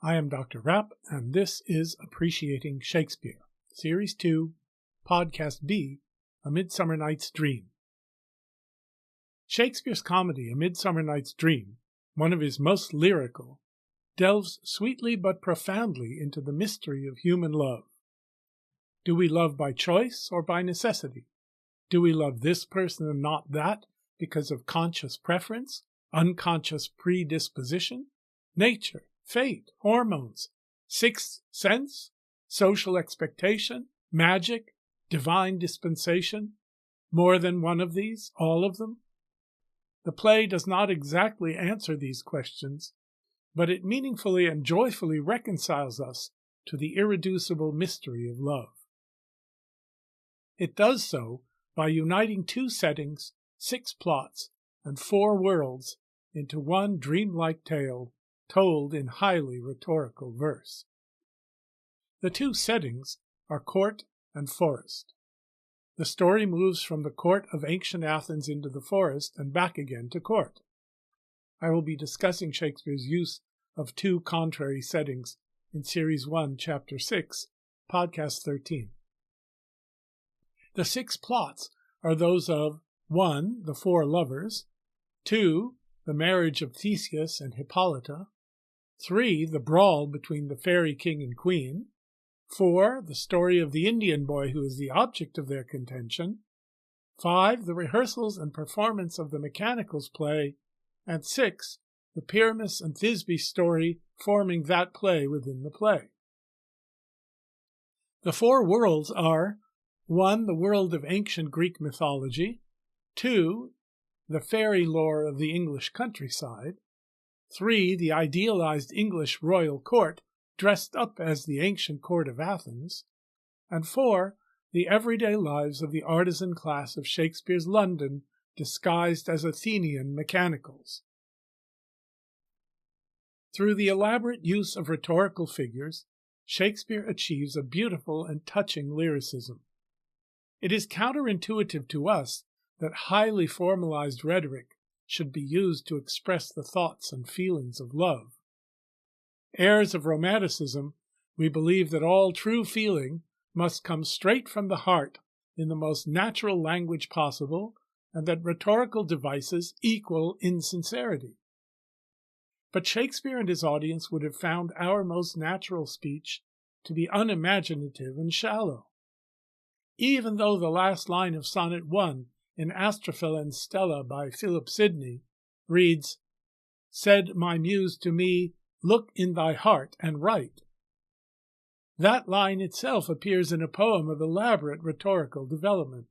I am Dr. Rapp, and this is Appreciating Shakespeare, Series 2, Podcast B, A Midsummer Night's Dream. Shakespeare's comedy, A Midsummer Night's Dream, one of his most lyrical, delves sweetly but profoundly into the mystery of human love. Do we love by choice or by necessity? Do we love this person and not that because of conscious preference, unconscious predisposition, nature, fate, hormones, sixth sense, social expectation, magic, divine dispensation? More than one of these? All of them? The play does not exactly answer these questions, but it meaningfully and joyfully reconciles us to the irreducible mystery of love. It does so by uniting 2 settings, 6 plots, and 4 worlds into one dreamlike tale told in highly rhetorical verse. The 2 settings are court and forest. The story moves from the court of ancient Athens into the forest and back again to court. I will be discussing Shakespeare's use of 2 contrary settings in Series 1, Chapter 6, Podcast 13. The 6 plots are those of 1. The 4 lovers, 2. The marriage of Theseus and Hippolyta, 3. The brawl between the fairy king and queen, 4. The story of the Indian boy who is the object of their contention, 5. The rehearsals and performance of the Mechanicals play, and 6. The Pyramus and Thisbe story forming that play within the play. The 4 worlds are 1. The world of ancient Greek mythology, 2. The fairy lore of the English countryside, 3. The idealized English royal court dressed up as the ancient court of Athens, and 4. The everyday lives of the artisan class of Shakespeare's London disguised as Athenian mechanicals. Through the elaborate use of rhetorical figures, Shakespeare achieves a beautiful and touching lyricism. It is counterintuitive to us that highly formalized rhetoric should be used to express the thoughts and feelings of love. Heirs of Romanticism, we believe that all true feeling must come straight from the heart in the most natural language possible, and that rhetorical devices equal insincerity. But Shakespeare and his audience would have found our most natural speech to be unimaginative and shallow. Even though the last line of Sonnet 1 in Astrophel and Stella by Philip Sidney reads, "Said my muse to me, look in thy heart and write." That line itself appears in a poem of elaborate rhetorical development.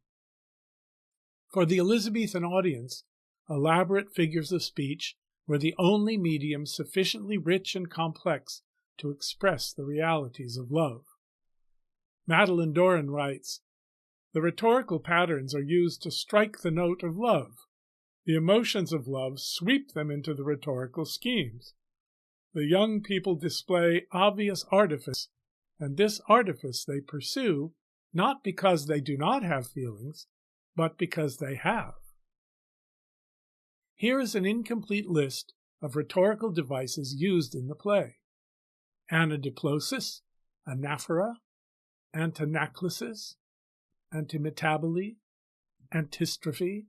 For the Elizabethan audience, elaborate figures of speech were the only medium sufficiently rich and complex to express the realities of love. Madeline Doran writes, "The rhetorical patterns are used to strike the note of love. The emotions of love sweep them into the rhetorical schemes. The young people display obvious artifice, and this artifice they pursue not because they do not have feelings, but because they have." Here is an incomplete list of rhetorical devices used in the play: anadiplosis, anaphora, antinaclisis, antimetabole, antistrophe,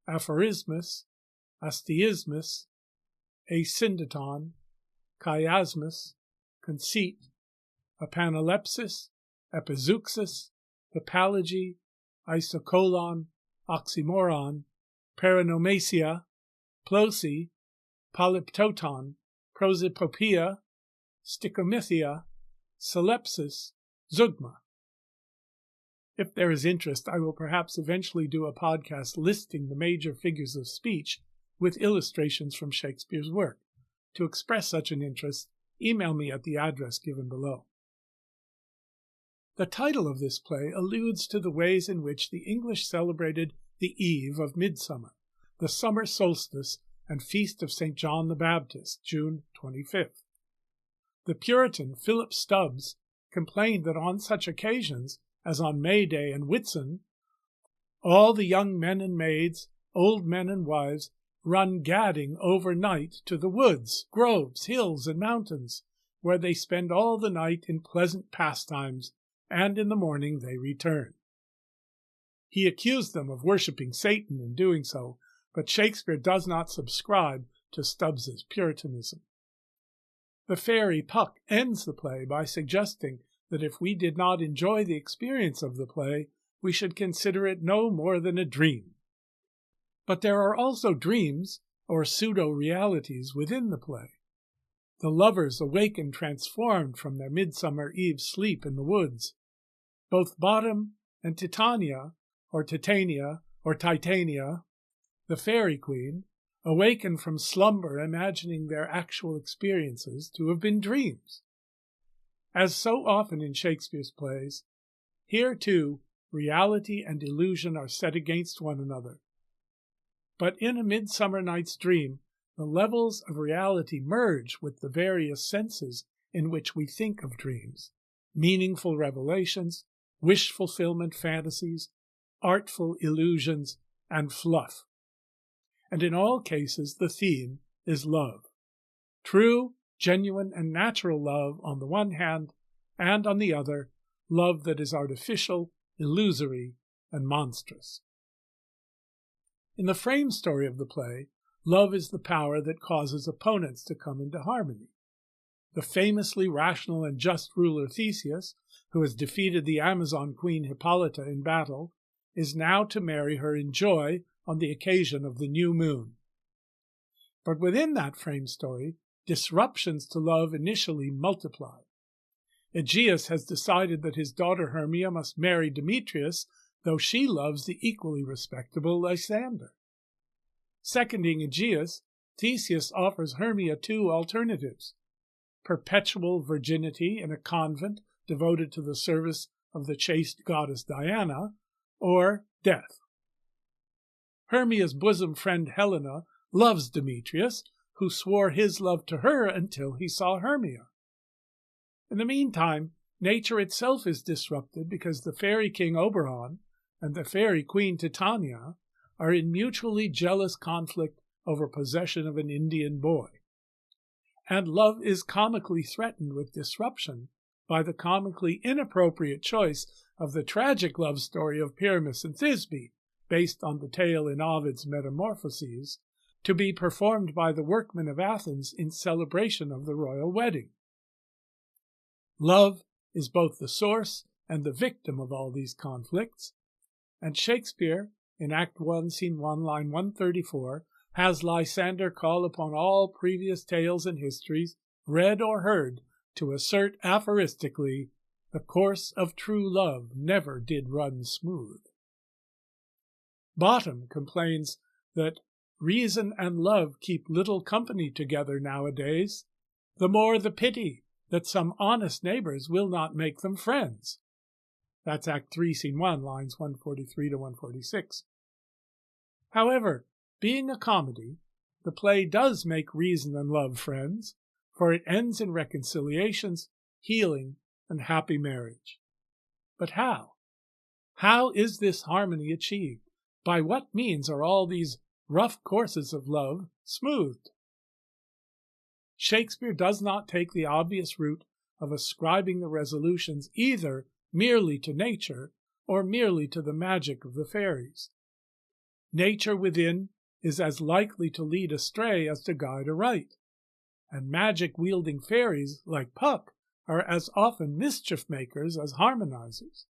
aphorismus, asteismus, asyndeton, chiasmus, conceit, epanalepsis, epizeuxis, hippalogy, isocolon, oxymoron, paranomasia, plosi, polyptoton, prosopopeia, sticomythia, solepsis, zeugma. If there is interest, I will perhaps eventually do a podcast listing the major figures of speech with illustrations from Shakespeare's work. To express such an interest, email me at the address given below. The title of this play alludes to the ways in which the English celebrated the eve of Midsummer, the summer solstice and feast of St. John the Baptist, June 25th. The Puritan Philip Stubbs complained that on such occasions as on May Day and Whitsun, all the young men and maids, old men and wives, run gadding overnight to the woods, groves, hills, and mountains, where they spend all the night in pleasant pastimes, and in the morning they return. He accused them of worshipping Satan in doing so, but Shakespeare does not subscribe to Stubbs's Puritanism. The fairy Puck ends the play by suggesting that if we did not enjoy the experience of the play, we should consider it no more than a dream. But there are also dreams, or pseudo-realities, within the play. The lovers awaken transformed from their midsummer eve sleep in the woods. Both Bottom and Titania, or Titania, the fairy queen, awaken from slumber imagining their actual experiences to have been dreams. As so often in Shakespeare's plays, here too reality and illusion are set against one another. But in A Midsummer Night's Dream, the levels of reality merge with the various senses in which we think of dreams: meaningful revelations, wish-fulfillment fantasies, artful illusions, and fluff. And in all cases, the theme is love. True, genuine, and natural love on the one hand, and on the other, love that is artificial, illusory, and monstrous. In the frame story of the play, love is the power that causes opponents to come into harmony. The famously rational and just ruler Theseus, who has defeated the Amazon queen Hippolyta in battle, is now to marry her in joy on the occasion of the new moon. But within that frame story, disruptions to love initially multiply. Aegeus has decided that his daughter Hermia must marry Demetrius, though she loves the equally respectable Lysander. Seconding Aegeus, Theseus offers Hermia two alternatives: perpetual virginity in a convent devoted to the service of the chaste goddess Diana, or death. Hermia's bosom friend Helena loves Demetrius, who swore his love to her until he saw Hermia. In the meantime, nature itself is disrupted because the fairy king Oberon and the fairy queen Titania are in mutually jealous conflict over possession of an Indian boy. And love is comically threatened with disruption by the comically inappropriate choice of the tragic love story of Pyramus and Thisbe, based on the tale in Ovid's Metamorphoses, to be performed by the workmen of Athens in celebration of the royal wedding. Love is both the source and the victim of all these conflicts, and Shakespeare, in Act 1, Scene 1, line 134, has Lysander call upon all previous tales and histories, read or heard, to assert aphoristically, "The course of true love never did run smooth." Bottom complains that reason and love keep little company together nowadays. The more the pity that some honest neighbors will not make them friends. That's Act 3, Scene 1, lines 143 to 146. However, being a comedy, the play does make reason and love friends, for it ends in reconciliations, healing, and happy marriage. But how? How is this harmony achieved? By what means are all these rough courses of love smoothed? Shakespeare does not take the obvious route of ascribing the resolutions either merely to nature or merely to the magic of the fairies. Nature within is as likely to lead astray as to guide aright, and magic-wielding fairies, like Puck, are as often mischief-makers as harmonizers.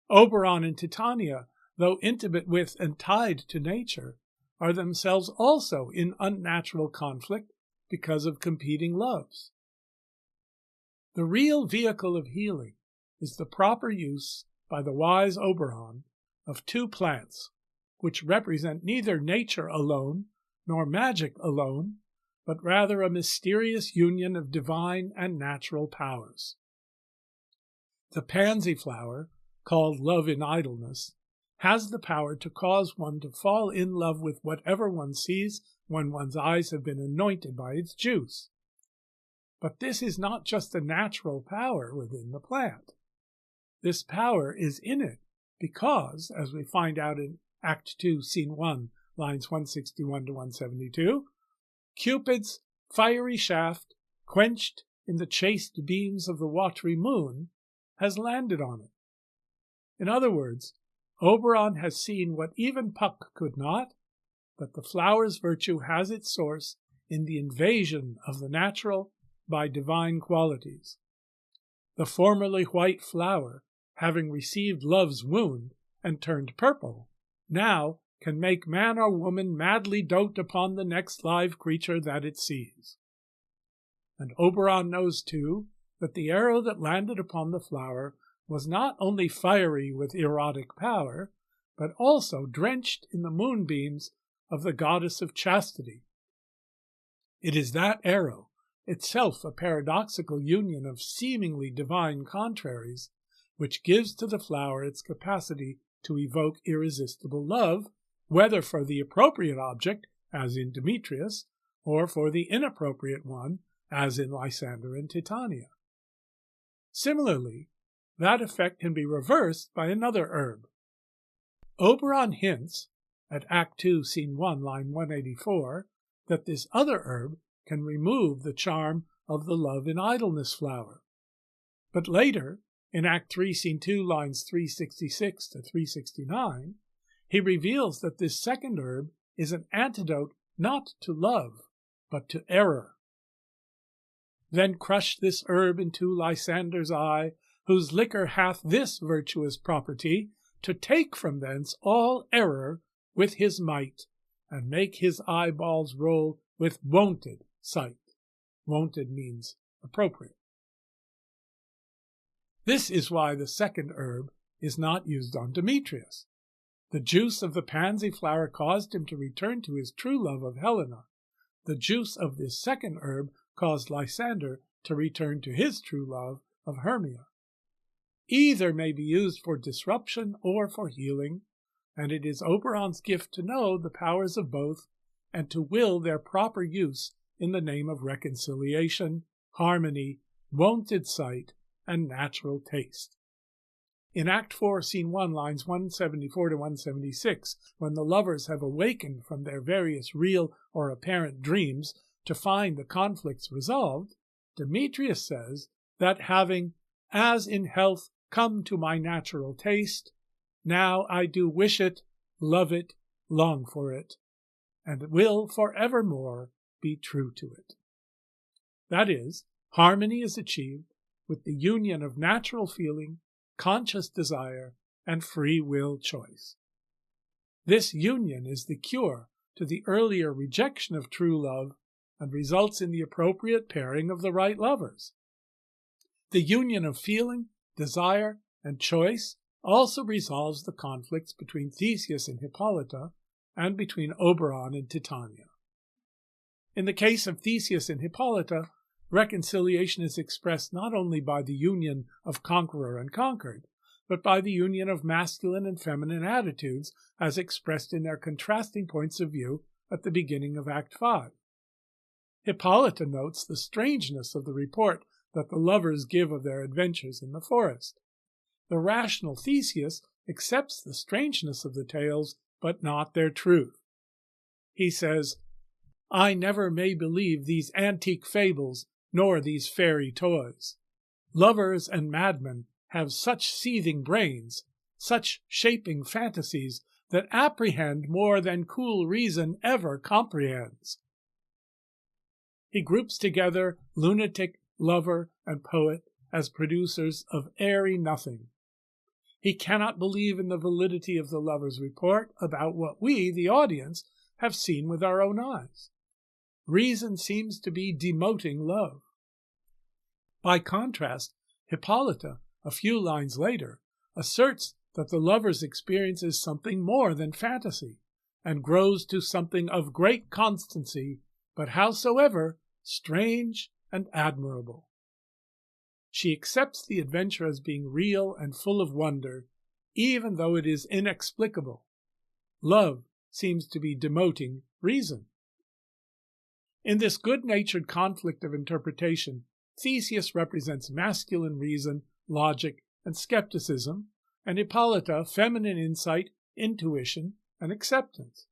Oberon and Titania, though intimate with and tied to nature, are themselves also in unnatural conflict because of competing loves. The real vehicle of healing is the proper use by the wise Oberon of two plants, which represent neither nature alone nor magic alone, but rather a mysterious union of divine and natural powers. The pansy flower, called love in idleness, has the power to cause one to fall in love with whatever one sees when one's eyes have been anointed by its juice. But this is not just a natural power within the plant. This power is in it because, as we find out in Act 2, Scene 1, lines 161 to 172, Cupid's fiery shaft, quenched in the chaste beams of the watery moon, has landed on it. In other words, Oberon has seen what even Puck could not, that the flower's virtue has its source in the invasion of the natural by divine qualities. The formerly white flower, having received love's wound and turned purple, now can make man or woman madly dote upon the next live creature that it sees. And Oberon knows, too, that the arrow that landed upon the flower was not only fiery with erotic power, but also drenched in the moonbeams of the goddess of chastity. It is that arrow, itself a paradoxical union of seemingly divine contraries, which gives to the flower its capacity to evoke irresistible love, whether for the appropriate object, as in Demetrius, or for the inappropriate one, as in Lysander and Titania. Similarly, that effect can be reversed by another herb. Oberon hints, at Act 2, Scene 1, line 184, that this other herb can remove the charm of the love in idleness flower. But later, in Act 3, Scene 2, lines 366 to 369, he reveals that this second herb is an antidote not to love, but to error. Then crush this herb into Lysander's eye, whose liquor hath this virtuous property, to take from thence all error with his might, and make his eyeballs roll with wonted sight. Wonted means appropriate. This is why the second herb is not used on Demetrius. The juice of the pansy flower caused him to return to his true love of Helena. The juice of this second herb caused Lysander to return to his true love of Hermia. Either may be used for disruption or for healing, and it is Oberon's gift to know the powers of both and to will their proper use in the name of reconciliation, harmony, wonted sight, and natural taste. In Act 4, Scene 1, lines 174 to 176, when the lovers have awakened from their various real or apparent dreams to find the conflicts resolved, Demetrius says that having, as in health, come to my natural taste, now I do wish it, love it, long for it, and will for evermore be true to it. That is, harmony is achieved with the union of natural feeling, conscious desire, and free will choice. This union is the cure to the earlier rejection of true love and results in the appropriate pairing of the right lovers. The union of feeling, desire, and choice also resolves the conflicts between Theseus and Hippolyta and between Oberon and Titania. In the case of Theseus and Hippolyta, reconciliation is expressed not only by the union of conqueror and conquered, but by the union of masculine and feminine attitudes as expressed in their contrasting points of view at the beginning of Act 5. Hippolyta notes the strangeness of the report that the lovers give of their adventures in the forest. The rational Theseus accepts the strangeness of the tales, but not their truth. He says, I never may believe these antique fables, nor these fairy toys. Lovers and madmen have such seething brains, such shaping fantasies, that apprehend more than cool reason ever comprehends. He groups together lunatic, lover, and poet as producers of airy nothing. He cannot believe in the validity of the lover's report about what we, the audience, have seen with our own eyes. Reason seems to be demoting love. By contrast, Hippolyta, a few lines later, asserts that the lover's experience is something more than fantasy, and grows to something of great constancy, but howsoever strange and admirable. She accepts the adventure as being real and full of wonder, even though it is inexplicable. Love seems to be demoting reason. In this good-natured conflict of interpretation, Theseus represents masculine reason, logic, and skepticism, and Hippolyta feminine insight, intuition, and acceptance.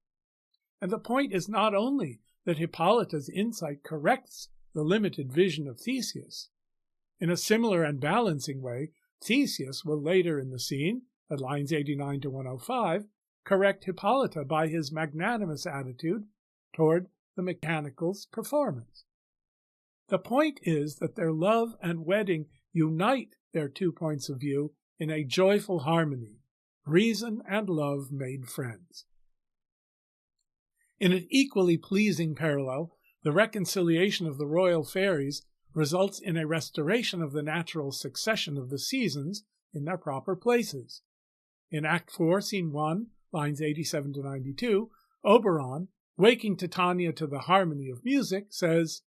And the point is not only that Hippolyta's insight corrects the limited vision of Theseus. In a similar and balancing way, Theseus will later in the scene, at lines 89 to 105, correct Hippolyta by his magnanimous attitude toward the mechanical's performance. The point is that their love and wedding unite their 2 points of view in a joyful harmony, reason and love made friends. In an equally pleasing parallel, the reconciliation of the royal fairies results in a restoration of the natural succession of the seasons in their proper places. In Act 4, Scene 1, lines 87 to 92, Oberon, waking Titania to the harmony of music, says,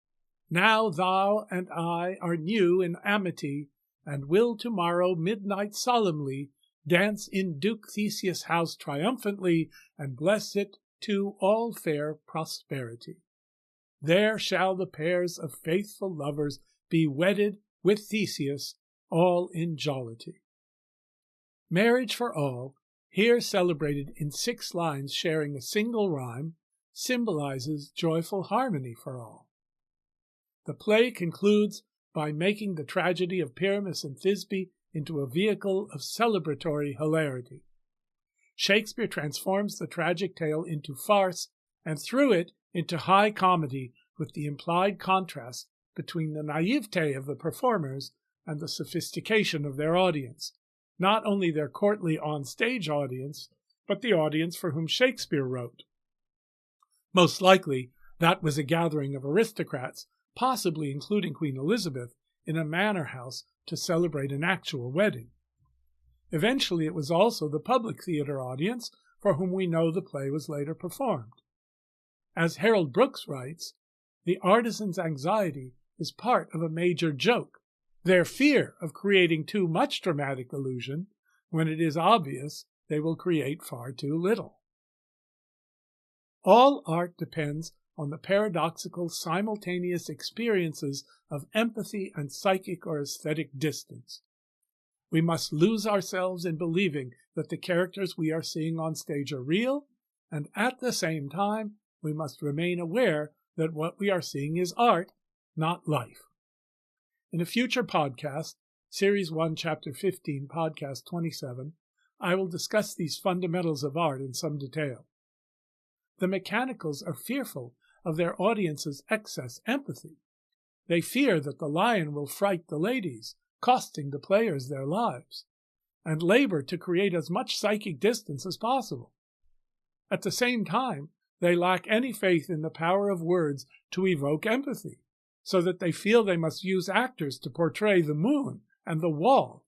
"Now thou and I are new in amity, and will tomorrow midnight solemnly dance in Duke Theseus' house triumphantly, and bless it to all fair prosperity. There shall the pairs of faithful lovers be wedded with Theseus, all in jollity." Marriage for all, here celebrated in 6 lines sharing a single rhyme, symbolizes joyful harmony for all. The play concludes by making the tragedy of Pyramus and Thisbe into a vehicle of celebratory hilarity. Shakespeare transforms the tragic tale into farce, and through it into high comedy, with the implied contrast between the naivete of the performers and the sophistication of their audience, not only their courtly on-stage audience, but the audience for whom Shakespeare wrote. Most likely, that was a gathering of aristocrats, possibly including Queen Elizabeth, in a manor house to celebrate an actual wedding. Eventually, it was also the public theater audience for whom we know the play was later performed. As Harold Brooks writes, the artisan's anxiety is part of a major joke, their fear of creating too much dramatic illusion when it is obvious they will create far too little. All art depends on the paradoxical simultaneous experiences of empathy and psychic or aesthetic distance. We must lose ourselves in believing that the characters we are seeing on stage are real, and at the same time, we must remain aware that what we are seeing is art, not life. In a future podcast, Series 1, Chapter 15, Podcast 27, I will discuss these fundamentals of art in some detail. The mechanicals are fearful of their audience's excess empathy. They fear that the lion will fright the ladies, costing the players their lives, and labor to create as much psychic distance as possible. At the same time, they lack any faith in the power of words to evoke empathy, so that they feel they must use actors to portray the moon and the wall,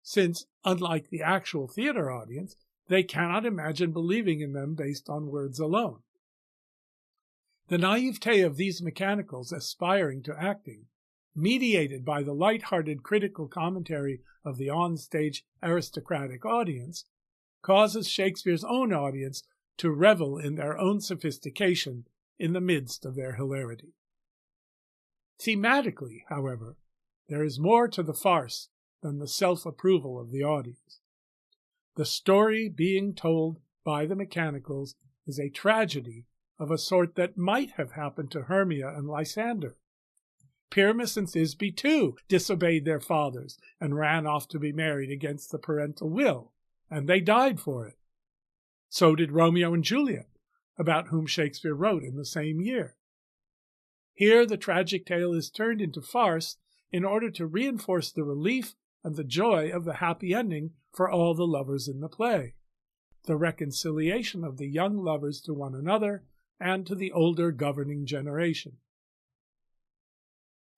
since, unlike the actual theater audience, they cannot imagine believing in them based on words alone. The naivete of these mechanicals aspiring to acting, mediated by the light-hearted critical commentary of the on-stage aristocratic audience, causes Shakespeare's own audience to revel in their own sophistication in the midst of their hilarity. Thematically, however, there is more to the farce than the self-approval of the audience. The story being told by the mechanicals is a tragedy of a sort that might have happened to Hermia and Lysander. Pyramus and Thisbe, too, disobeyed their fathers and ran off to be married against the parental will, and they died for it. So did Romeo and Juliet, about whom Shakespeare wrote in the same year. Here the tragic tale is turned into farce in order to reinforce the relief and the joy of the happy ending for all the lovers in the play, the reconciliation of the young lovers to one another and to the older governing generation.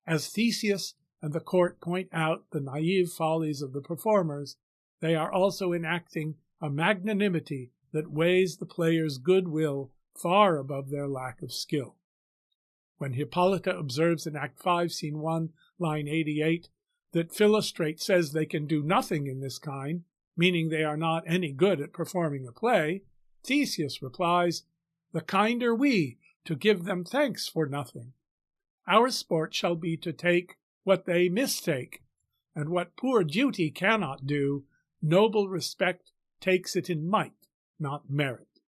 As Theseus and the court point out the naive follies of the performers, they are also enacting a magnanimity that weighs the players' goodwill far above their lack of skill. When Hippolyta observes in Act 5, Scene 1, line 88, that Philostrate says they can do nothing in this kind, meaning they are not any good at performing a play, Theseus replies, "The kind are we, to give them thanks for nothing. Our sport shall be to take what they mistake, and what poor duty cannot do, noble respect takes it in might, not merit."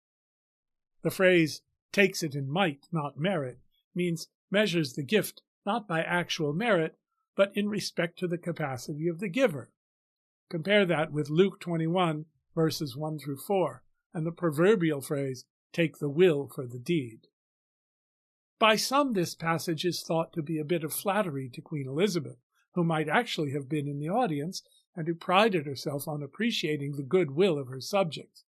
The phrase, "takes it in might, not merit," means measures the gift not by actual merit, but in respect to the capacity of the giver. Compare that with Luke 21, verses 1 through 4, and the proverbial phrase, take the will for the deed. By some, this passage is thought to be a bit of flattery to Queen Elizabeth, who might actually have been in the audience and who prided herself on appreciating the good will of her subjects.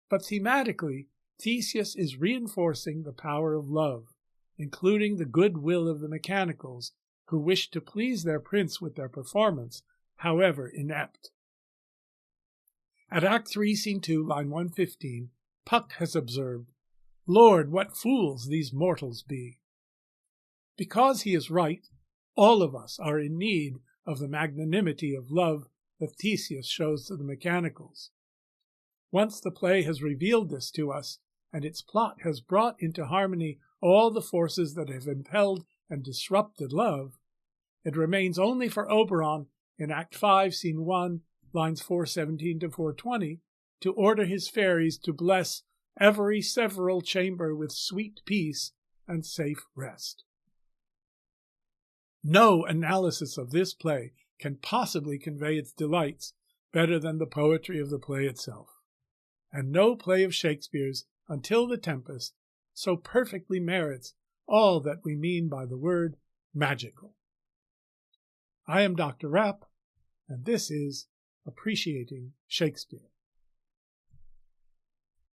But thematically, Theseus is reinforcing the power of love, including the good will of the mechanicals, who wished to please their prince with their performance, however inept. At Act 3, Scene 2, line 115, Puck has observed, "Lord, what fools these mortals be." Because he is right, all of us are in need of the magnanimity of love that Theseus shows to the mechanicals. Once the play has revealed this to us, and its plot has brought into harmony all the forces that have impelled and disrupted love, it remains only for Oberon in Act 5, Scene 1, lines 417 to 420, to order his fairies to bless every several chamber with sweet peace and safe rest. No analysis of this play can possibly convey its delights better than the poetry of the play itself, and no play of Shakespeare's until The Tempest so perfectly merits all that we mean by the word magical. I am Dr. Rapp, and this is Appreciating Shakespeare.